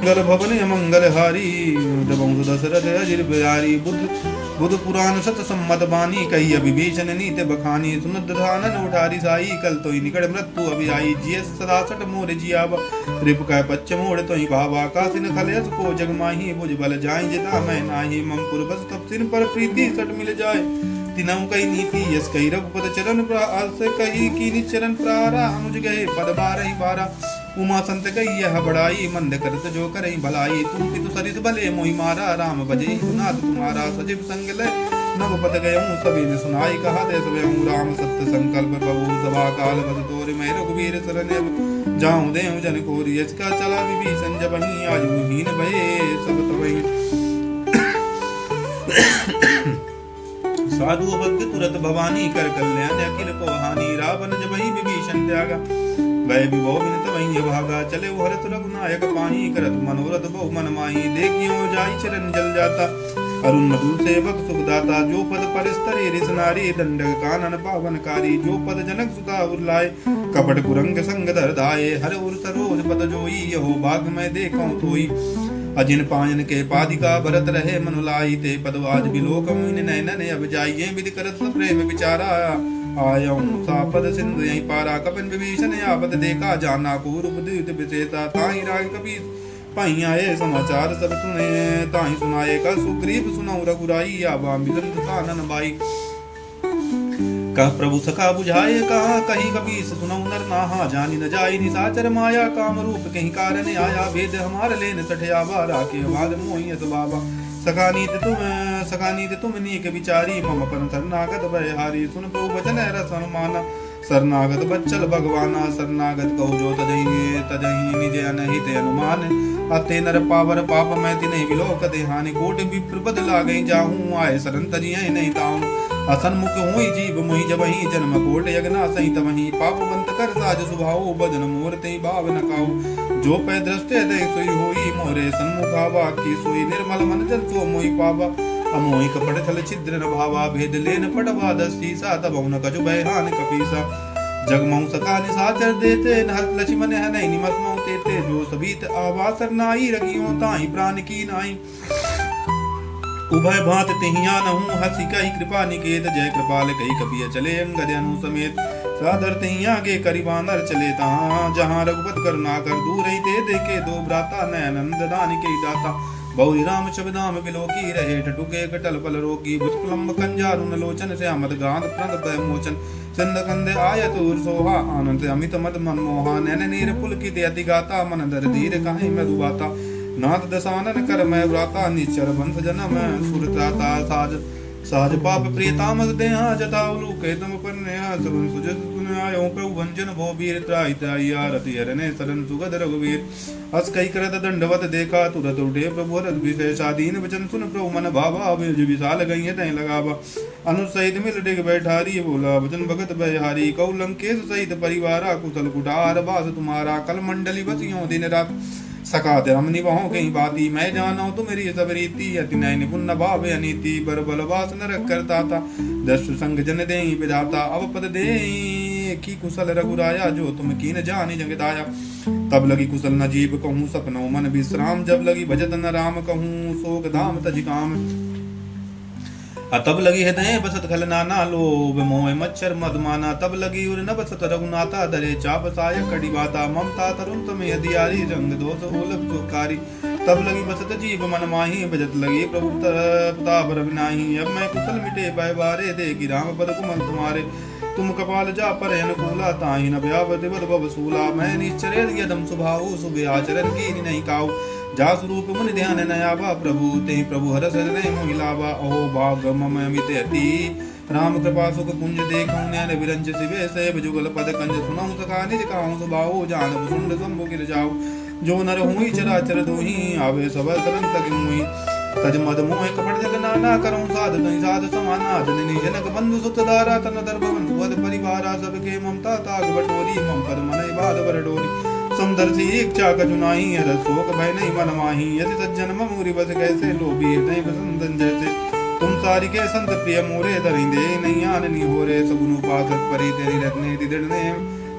गल भवन मंगलहारी वंश दशरथ अजिर बिहारी बुध पुराण सत सम्मत बानी कही अभिभीषण नीत बखानी सुनत धानन उठारी साई कल तो निकट मृत्यु अभियाई जियस सदा सट मोर जियावा रिप कै पच्च मोड़ तो भावा कासिन खलयस को जग माही भुज बल जाय जिता मैं नाही मम पुर बस तब सिर पर प्रीति सट मिल जाय तिनम कई नीति यस कई रघुपत चरण प्रास कही कीनि चरण प्रारा मुझ गए पद बारही बारा उमा संत गई यह बड़ाई मंद करत जो करई भलाई तुम पितु सरिस भले मोहि मारा राम भजे नाथ तुम्हारा सजीव संग ले नव पद गए सभी ने सुनाई कहा दे सवे राम सत्य संकल्प प्रभु सभा काल बद तोर मैं रघुवीर शरण जाऊं दे जन कोरि इसका चला विभीषण जब ही आज हीन भये सब तवहि साधु भक्त तुरत भवानी कर कल्याण अखिल को हानि रावण जब ही विभीषण त्यागा वह विभो विनत वही भागा चले वो हरत रघुनायक पाही करत मनोरथ बहु मन माही देखियो जाई चरण जल जाता अरुण मधुर सेवक सुखदाता जो पद परिस्तरे रिस नारी दंडक कानन पावनकारी जो पद जनक सुता उर्लाए कपट कुरंग संग धर धाये हर उर सरोज पद जोई यहो भाग मैं देखूं तोई अजिन पायन के पादिका भरत रहे मनुलाई ते पदवाज बिलोक मुइन नैनन अब जाइए विधि करत प्रेम विचारा आयं सापद सिंधु यहीं पारा कपिन विभीषण आपद देखा जाना को रूप द्युत विशेषा ताहि राग कबीर पाई आए समाचार सब सुने ताहि सुनाए का सुग्रीव सुनऊ रघुराई आवा मिलन कानन बाई कह प्रभु सखा बुझाए कहा कहीं कबीर सुनऊ नर नाहा जानी न जाई निसाचर माया काम रूप कहीं कारण आया वेद हमार लेन सठयावा राखे भाग मोहि बाबा सखा नीत तुम नीक विचारी मम अपन शरणागत भयहारी सुन प्रभु वचन रस अनुमाना शरणागत बच्चल भगवाना शरणागत कहु जो तजहि निज अनहित अनुमान अते नर पावर पाप मैं तिन्हि विलोक देहानि कोट विप्र बद लागई जाहूं आए शरण तजिय नहीं ताऊं असन्मुख हुई जीव मोहि जबहि जन्म कोट यज्ञना सहित वही पाप बंत कर साज सुभाओ बदन मोर ते भाव न काऊ जो पै दृष्टि दे सोई होई मोरे सन्मुखा बाकी सोई निर्मल मन जन सो मोहि पावा अमोहि कपट थल छिद्र न भावा भेद लेन पटवा दसी सा तब न कछु बहहान कपीसा जगमऊ सका निसाचर देते नहस लक्ष्मण है नहीं निमस मऊ तेते जो सबीत आवासर नाई रखियो ताई प्राण की नाई उभय भात तिहिया नहूं हसी कही कृपा निकेत जय कृपाल कही कपिय चले अंगद अनु समेत सादर तिहिया के करीबानर चले तहाँ जहाँ रघुपत करुणा कर दूर ही ते देखे दो भ्राता नयनंद दान के दाता बहु राम शब्दाम बिलोकी रहे टटुके कटल पल रोगी भुजकुलम्ब कंजारुन लोचन से अमद गांध प्रणत भय मोचन सिंध कंदे आयत उर सोहा आनंद अमित मद मनमोहा नैन नीर पुलकित अति गाता मन दर धीर कहीं मधुबाता नाथ दसानन कर मैं व्राता निश्चर बंध जनम सुरत्राता साज पाप प्रियतामस देहा जतावलु केतम पर नेहा सबन सुजस सुनायो प्रभु वंजन भो वीर त्राहि त्राहि आरति हरने सरन सुगद रघुवीर अस कई करत दंडवत देखा तुरत उठे प्रभु हरत विशेषाधीन वचन सुन प्रभु मन भावा अभिज विशाल गई तय लगावा अनुसहित मिल डिग बैठारी बोला वचन भगत बहारी कौ लंकेश सहित परिवारा कुशल कुठार बास तुम्हारा कल मंडली बसियों दिन रात सका धर्म निभाओ कहीं बाती मैं जानो तुम मेरी सब रीति अति नय निपुण भाव अनीति बर बलवास नरक करता था दस्यु संग जन दे विधाता अवपद दे की कुशल रघुराया जो तुम कीन जानी जगदाया तब लगी कुशल न जीव कहूँ सपनों मन विश्राम जब लगी भजत न राम कहूँ शोक धाम तज काम तब लगी हृदय बसत खल नाना लोभ मोह मच्छर मधुमाना तब लगी उर न बसत रघुनाथा दरे चाप साय कड़ी बाता ममता तरुण तमें अधियारी रंग दोष ओलक सुकारी तब लगी बसत जीव मन माही बजत लगी प्रभु प्रताप रविनाही अब मैं कुशल मिटे बारे देखी राम पद कुमल तुम्हारे तुम कपाल जा पर अनुकूला ताहि न व्यावति बद बसूला मैं निश्चरे यदम सुभाऊ सुबह आचरण की नहीं काऊ जा स्वरूप मुनि ध्यान नयावा प्रभु ते प्रभु हरस हृदय मोहिलावा अहो भाग मम अमित अति राम कृपा सुख कुंज देखूं नैन विरंज शिवे सेव जुगल पद कंज सुनऊं सखा निज काहूं सुबाहु जान सुंड संभु गिर जाऊ जो नर हुई चराचर दोही आवे सब सरन तक मुई तज मद मोह कपट जग नाना करूं साध नहीं साध समाना जननी जनक बंधु सुत दारा तन दर्भ बंधु वद परिवारा सबके ममता ताग बटोरी मम पद मन बाध बर डोरी समदर्शी इच्छा कजुनाही हर शोक भय नहीं मन माही यदि सज्जन ममूरी बस कैसे लोभी नहीं बसंतन जैसे तुम सारी के संत प्रिय मोरे दरिंदे नहीं आननी हो रे सगुनु पासत परी तेरी रत्ने दिदड़ने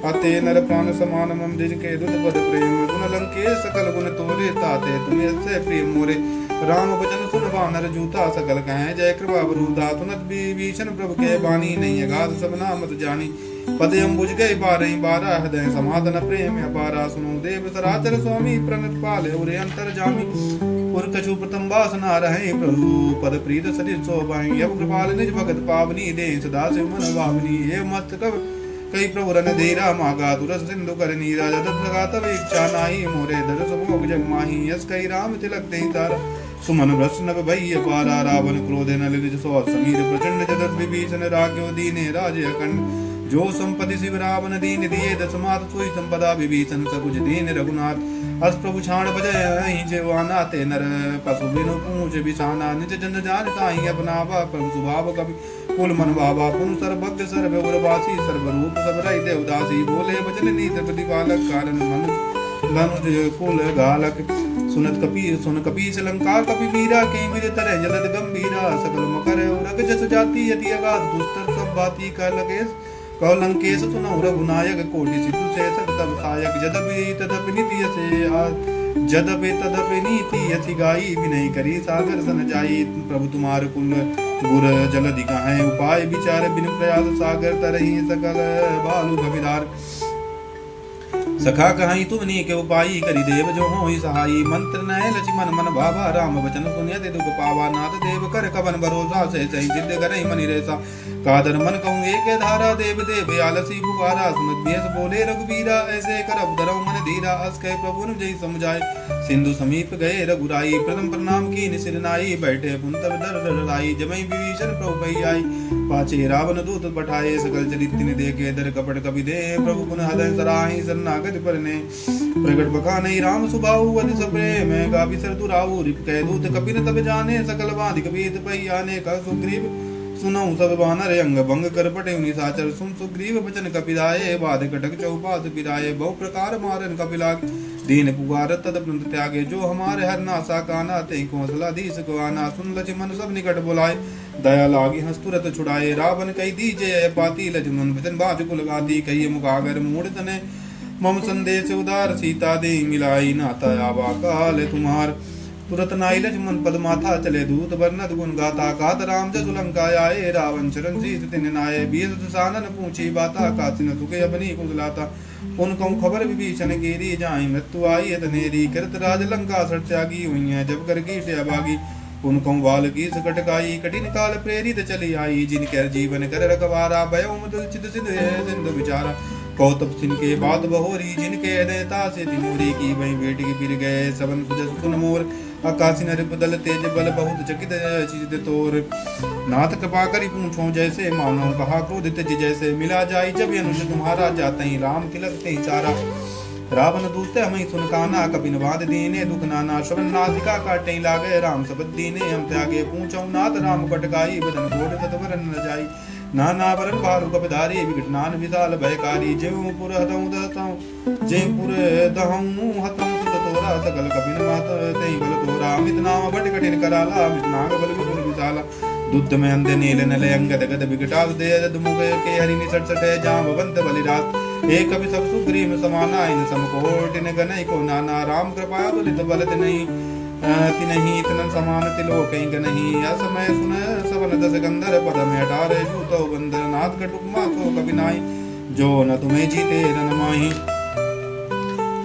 अते नर प्राण समान मम जिनके दुत पद प्रेम गुण लंकेश सकल गुण तोरे ताते तुम्हें से प्रिय मोरे राम बचन सुन वानर जूता सकल कहें जय कृपा बरूदा तुनत विभीषण प्रभु के बानी नहीं अगाध सब नामत जानी पद अम्बुज गए बारही बारह हृदय समाधन प्रेम अपारा सुनो देव सराचर स्वामी प्रणत पाले उरे अंतर जामी उर कछु प्रथम वासना रहे प्रभु पद प्रीत सति शोभाई अब कृपाल निज भगत पावनी दे सदा शिव मन भावनी हे मस्त कव कई प्रभु रन धीरा मागा तुरस सिंधु कर नीरा जदत लगा तब इच्छा नाही मोरे दरस भोग जग माही यस कई राम तिलक दे तारा सुमन प्रश्न भय पारा रावण क्रोधे न लिज सौ समीर प्रचंड जगत विभीषण राज्यो दीने राज अखंड जो संपत्ति शिव रावण दीन दिए दसमात सोई संपदा विभीषण सकुच दीन रघुनाथ अस प्रभु छाण बजय जेवाना ते नर पशु बिनु पूछ बिसाना निज जन जान ताहि अपना परम स्वभाव कवि कुल मन बाबा पुन सर्वज्ञ सर्व उर्वासी सर्वरूप सब रहि देवदासी बोले वचन नीत प्रतिपालक कारण मन लनुज कुल गालक सुन कपीस लंका कपि वीरा के विज तरह जलद गंभीरा सकल मकर रग जस जाति यति अगाध दुस्तर सब बाती कर लकेश कौलंकेश सुनौ रघुनायक कोटि सिद्धु से तब सायक जदपि तदपि नीति से जदपि तदपि नीति यथि गाई विनय करी सागर सन जाई प्रभु तुम्हार कुल गुर जल दिखाए उपाय विचार बिन प्रयास सागर तरही सकल बालु कविदार सखा कहाई तुमनी के उपाई करी देव जो हो सहाई मंत्र नय लक्ष्मण मन भावा राम वचन सुनियते दुख पावा नाथ देव कर कवन भरोसा से सही सिद्ध करई मनि रेसा कादर मन कहूँ एक धारा देव देव आलसी पुकारा सुनत बेस बोले रघुवीरा ऐसे करब धरऊ मन धीरा अस कह प्रभु जय समझाए सिंधु समीप गए रघुराई प्रथम प्रणाम की निसिरनाई बैठे पुन तब दर लाई जमई विभीषण प्रभु कही आई पाछे रावण दूत पठाए सकल चरित ने देखे दर कपट कवि दे प्रभु पुन हृदय सराहि शरणागत परने प्रगट बका नहीं राम सुबाहु अति सप्रेम गावी सर दुराऊ रिप कह दूत कपिन तब जाने सकल बाधिक बीत पई आने का सुग्रीव सुनौ सब बानर अंग भंग कर पटे निशाचर सुन सुग्रीव बचन कपिलाए बाध कटक चौपास पिराए बहु प्रकार मारन कपिलाग दीन पुकार तदपंत त्यागे जो हमारे हर नासा काना ते कौशला धीस गवाना सुन लक्ष्मण सब निकट बुलाए दया लागी हंस तुरत छुड़ाए रावण कही दीजे पाती लक्ष्मण वचन बाज कुल गादी कही मुखागर मूढ़ तने मम संदेश उदार सीता दे मिलाई नाता आवा काल तुम्हार तुरत नाई लक्ष्मण पद माथा चले दूत वर्णत गुण गाता कात राम जसु लंका आए रावण चरण शीस तिन नाये बीस सानन पूछी बाता कासिन सुखे अपनी कुशलाता उन कहूँ खबर विभीषण गिरी जाई मृत्यु आई तनेरी कृत राज लंका सट त्यागी हुई है जब कर कीट अभागी उन कहूँ बाल की सकटकाई कठिन काल प्रेरित चली आई जिन कर जीवन कर रखवारा भयो मुदल चित सिंधु विचारा कौतब सिनके बात बहोरी जिनके देता से तिमोरी की वही बेटी के फिर गए सबन सुन मोर आकाशी नर बदल तेज बल बहुत चकित चीज तोर नाथ कृपा करी पूछो जैसे मानो कहा क्रोधित जैसे मिला जाई जब अनुज तुम्हारा जाते ही राम तिलक ते सारा रावण दूते हमें सुन काना कपिन वाद दीने दुख नाना श्रवण नासिका काटे लागे राम सबद दीने हम त्यागे पूछो नाथ राम कटकाई बदन घोड़ सतवरन न जाई नाना वरण भारू कपधारी विघटनान विशाल भयकारी जयपुर हतऊ दहतऊ जयपुर दहऊ हतऊ सुत तोरा सकल कपिन मात तेई बल तोरा अमित नाम बट कठिन कराला अमित नाग बल विपुल विशाला दुद्ध में अंधे नील नले अंगद गद विकटाव दे मुग के हरि निसट सटे जाम बंद बलिरात एक कवि सब सुग्रीव समाना इन समकोटिन गनई को नाना राम कृपा बलित बलत नहीं तिनहि तन समान तिलोक नहीं असमय सुन सवन दस गंधर पद में अटारे जूतो बंदर नाथ कटुकमा सो कवि नाई जो न तुम्हें जीते रन माही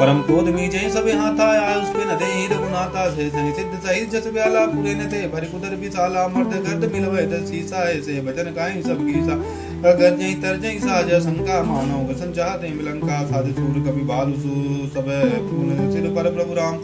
परम क्रोध मीजे सब हाथा आय उस पे न दे रघुनाथा से सही सिद्ध सही जस व्याला पूरे न थे भरि कुदर विशाला मर्द गर्द मिलवे दसीसा ऐसे वचन काई सब गीसा अगर जई तर जई साज शंका मानो गसन चाहते मिलंका साध सूर कवि बालु सब पूर्ण सिर पर प्रभु राम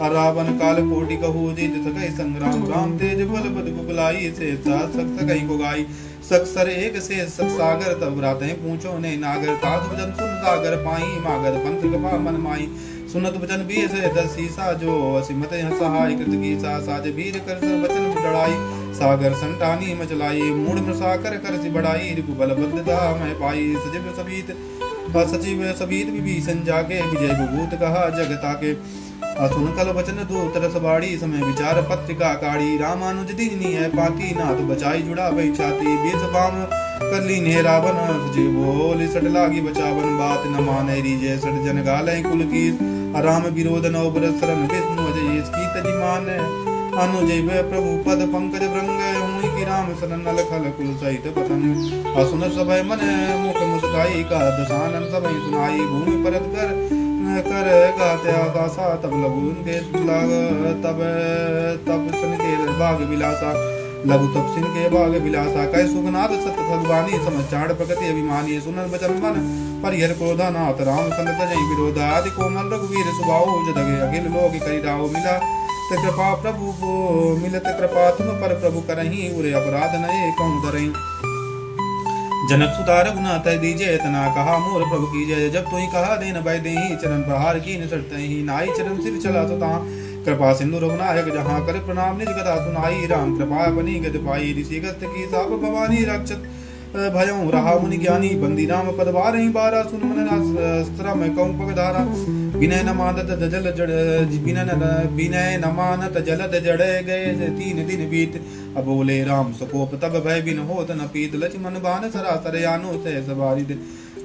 रावण काल कोटि कहू जीत सकई संग्राम राम तेज बल बद बुलाई से सक सकई को गाई सक्सर एक से सक सागर तब राते पूछो ने नागर तास वचन सुन सागर पाई मागर पंथ कपा मन माई सुनत वचन बीस दस सीसा जो असिमत सहाय कृत की साज वीर कर वचन लड़ाई सागर संटानी मचलाई मूड मृषा कर सी बढ़ाई रिपु बल बद्धता मैं पाई सजीव सभीत विभीषण जाके विजय विभूत कहा जगता के असुन कल बचन दूत रस बाड़ी समय विचार पत्रिका काड़ी रामानुज दीनी है पाती नाथ बचाई जुड़ा भई छाती बीस बाम कर ली ने रावण जे बोल सट लागी बचावन बात न माने रीजे सट जन गाले कुल की राम विरोध नौ बरस शरण विष्णु अजय इसकी तजी मान अनुजैव प्रभु पद पंकज भृंग हुई की राम शरण नल खल कुल सहित पतन असुन सबय मन मुख मुस्काई का दसानन सबय सुनाई भूमि परत कर गाते आकाशा तब लघु उनके लाग तब सन के बाग विलासा लघु तब सिन के बाग विलासा कै सुखनाथ सत भगवानी समचाड़ प्रगति अभिमानी सुनन बचन मन परिहर क्रोधा नाथ राम संत जय विरोधा आदि कोमल रघुवीर सुभाओ जदगे अखिल लोक करि राहो मिला ते कृपा प्रभु को मिलत कृपा तुम पर प्रभु करहि उरे अपराध नए कौन धरहि जनक सुता रघुनाथ दीजे इतना कहा मोर प्रभु की जय जब तो ही कहा देन भय दे चरण प्रहार की निसट ही नाई चरण सिर चला तो ता कृपा सिंधु रघुनायक जहाँ कर प्रणाम निज गदा सुनाई राम कृपा बनी गद पाई ऋषि गस्त की साप भवानी रक्षत भयों रहा मुनि ज्ञानी बंदी राम पद बारहि बारा सुन मन अस्त्र में कौं पग धारा विनय न मानत जल जड़ विनय न मानत जलद जड़ गए 3 दिन बीत अब बोले राम सकोप तब भय बिन होत न पीत लक्ष्मण बान सरासर यानो से सवारी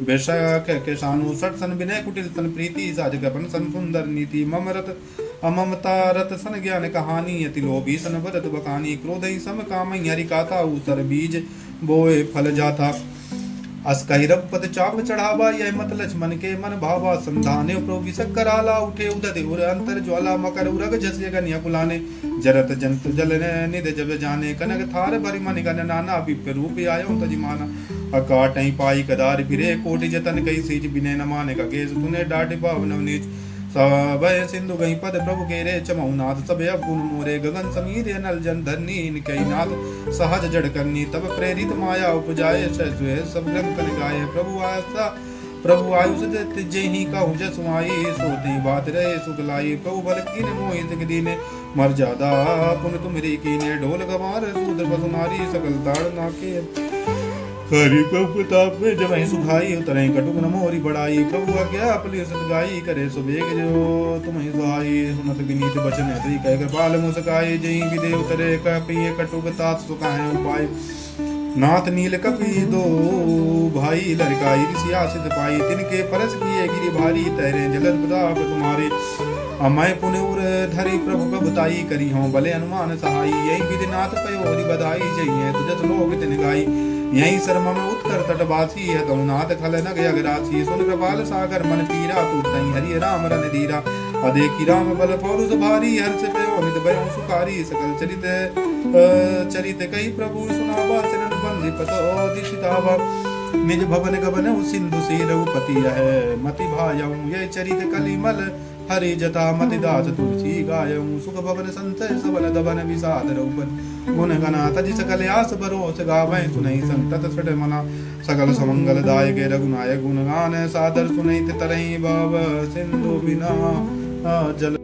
बेशक के सानु सट सन विनय कुटिल तन प्रीति साज गपन सन सुंदर नीति ममरत अममता रत सन ज्ञान कहानी अति लोभी सन भरत बकानी क्रोधई सम काम हरि काथा उसर बीज बोए फल जाता अस कही रघुपत चाप चढ़ावा यह मत लक्ष्मण के मन भावा संधाने प्रभु कराला उठे उदत उर अंतर ज्वाला मकर उरग जस्य गन्या कुलाने जरत जंतु जल निध जब जाने कनक थार भरि मन गन नाना विप्र रूप आयो तजिमाना अकाट ही पाई कदार फिरे कोटि जतन कई सीज बिने न माने का गेस तूने डाटे पावन नीच सबय सिंधु गई पद प्रभु के रे चमऊ नाथ सब गुण मोरे गगन समीर नल जन धरनी इनकई नाथ सहज जड़ करनी तब प्रेरित माया उपजाए सब ग्रंथ गाये प्रभु आयुष तिजे ही कहु जसुआई सोती बात रहे सुख लाई प्रभु बल कीन मोहि सिख दीने मर जादा पुन तुमरी कीने ढोल गवार सूद्र पसुमारी सकल ताड़ नाके हरि प्रभु प्रताप में जब ही सुखाई उतरे कटुक न मोरी बढ़ाई प्रभु आज्ञा अपनी सत गाई करे सुबेग जो तुम ही सुहाई सुनत विनीत बचन हृदय कह कृपाल मुस्काई जई विदे उतरे कपिय कटुक तात सुखाए उपाय नाथ नील कपि दो भाई लड़काई ऋषि आशित पाई तिनके परस किए गिरि भारी तैरे जलद प्रताप तुम्हारे अमय पुण्य उर धरी प्रभु प्रभुताई करी हों भले अनुमान सहाई यही विधि नाथ पयोरी बधाई जइए तुझत लोक तिन गाई यही शर्म में उत्तर तटवासी है गौनाथ खल नग अगरासी सुन कृपाल सागर मन पीरा तू तई हरि राम रन धीरा अदेखी राम बल पौरुष भारी हर्ष पयो नित भयो सुकारी सकल चरित कई प्रभु सुनावा चरण बंधि पतो दिशितावा निज भवन गबन सिंधु सी रघुपति है मति भायऊ ये चरित कलिमल हरि जता मति दास तुलसी गायऊ सुख भवन संतय सबन दबन विषाद रघुपति गुण गना तजि सकल आस बरोस गावै सुनहि संतत सठ मना सकल समंगल दायक रघुनायक गुणगान सादर सुनहि तरहि भव सिंधु बिना जल